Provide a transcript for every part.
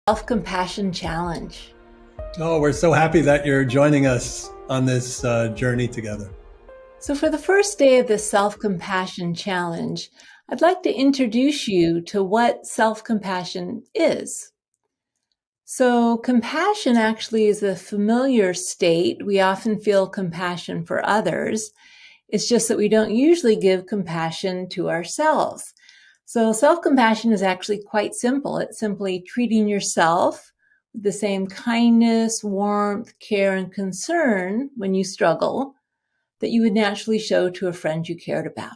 Self-compassion challenge. Oh, we're so happy that you're joining us on this journey together. So for the first day of the self-compassion challenge, I'd like to introduce you to what self-compassion is. So compassion actually is a familiar state. We often feel compassion for others. It's just that we don't usually give compassion to ourselves. So self-compassion is actually quite simple. It's simply treating yourself with the same kindness, warmth, care, and concern when you struggle that you would naturally show to a friend you cared about.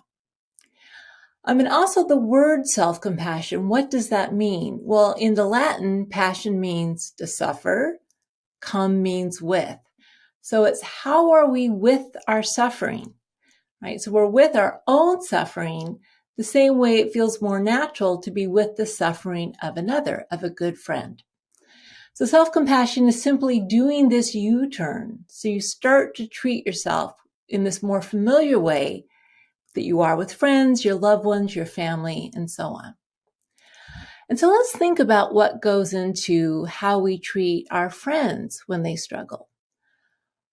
And also the word self-compassion, what does that mean? Well, in the Latin, passion means to suffer, cum means with. So it's how are we with our suffering, right? So we're with our own suffering the same way it feels more natural to be with the suffering of another, of a good friend. So self-compassion is simply doing this U-turn. So you start to treat yourself in this more familiar way that you are with friends, your loved ones, your family, and so on. And so let's think about what goes into how we treat our friends when they struggle.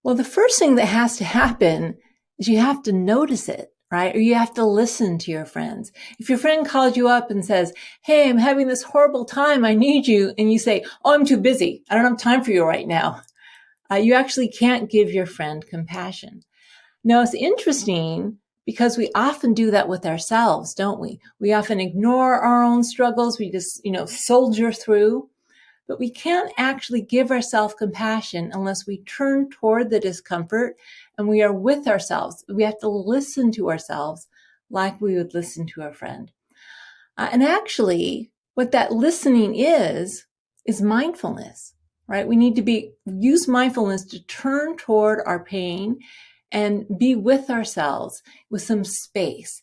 Well, the first thing that has to happen is you have to notice it, right? Or you have to listen to your friends. If your friend calls you up and says, hey, I'm having this horrible time, I need you. And you say, oh, I'm too busy. I don't have time for you right now. You actually can't give your friend compassion. Now, it's interesting because we often do that with ourselves, don't we? We often ignore our own struggles. We just, soldier through. But we can't actually give ourselves compassion unless we turn toward the discomfort and we are with ourselves. We have to listen to ourselves like we would listen to a friend. And actually, what that listening is mindfulness, right? We need to use mindfulness to turn toward our pain and be with ourselves with some space.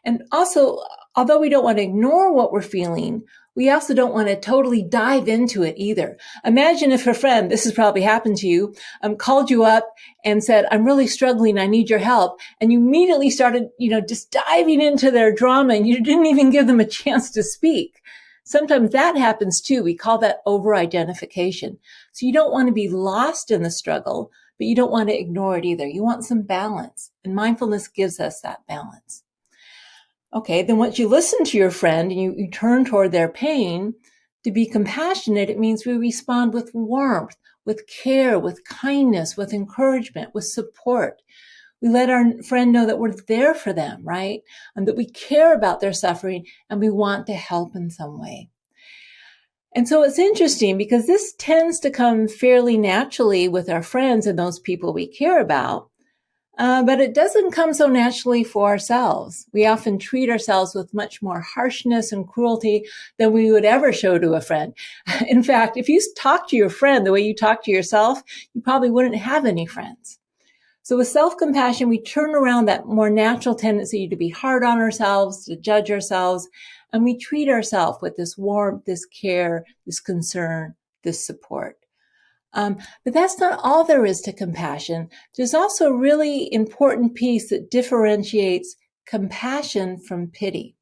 And also, although we don't want to ignore what we're feeling, we also don't want to totally dive into it either. Imagine if a friend, this has probably happened to you, called you up and said, I'm really struggling, I need your help. And you immediately started, just diving into their drama and you didn't even give them a chance to speak. Sometimes that happens too. We call that over-identification. So you don't want to be lost in the struggle, but you don't want to ignore it either. You want some balance, and mindfulness gives us that balance. Okay, then once you listen to your friend and you turn toward their pain, to be compassionate, it means we respond with warmth, with care, with kindness, with encouragement, with support. We let our friend know that we're there for them, right? And that we care about their suffering and we want to help in some way. And so it's interesting because this tends to come fairly naturally with our friends and those people we care about. But it doesn't come so naturally for ourselves. We often treat ourselves with much more harshness and cruelty than we would ever show to a friend. In fact, if you talk to your friend the way you talk to yourself, you probably wouldn't have any friends. So with self-compassion, we turn around that more natural tendency to be hard on ourselves, to judge ourselves, and we treat ourselves with this warmth, this care, this concern, this support. But that's not all there is to compassion. There's also a really important piece that differentiates compassion from pity.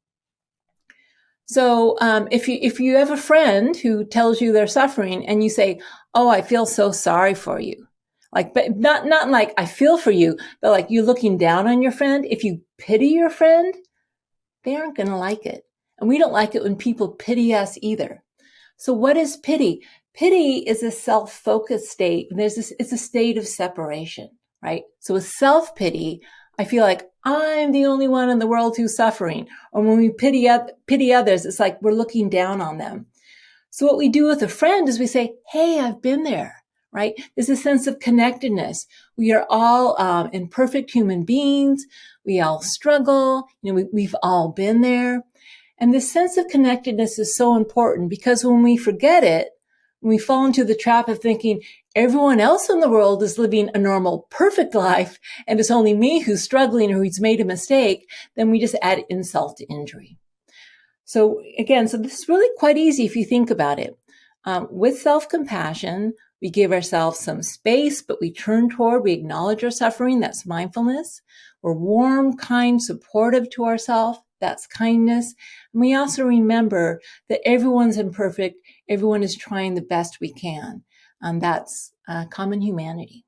So if you have a friend who tells you they're suffering and you say, oh, I feel so sorry for you. But not like I feel for you, but like you looking down on your friend. If you pity your friend, they aren't going to like it. And we don't like it when people pity us either. So what is pity? Pity is a self-focused state. It's a state of separation, right? So with self-pity, I feel like I'm the only one in the world who's suffering. Or when we pity others, it's like we're looking down on them. So what we do with a friend is we say, hey, I've been there. Right? There's a sense of connectedness. We are all imperfect human beings. We all struggle. We've all been there. And this sense of connectedness is so important because when we forget it, when we fall into the trap of thinking everyone else in the world is living a normal, perfect life, and it's only me who's struggling or who's made a mistake, then we just add insult to injury. So again, this is really quite easy if you think about it. With self-compassion, we give ourselves some space, but we acknowledge our suffering. That's mindfulness. We're warm, kind, supportive to ourselves. That's kindness. And we also remember that everyone's imperfect. Everyone is trying the best we can. And that's common humanity.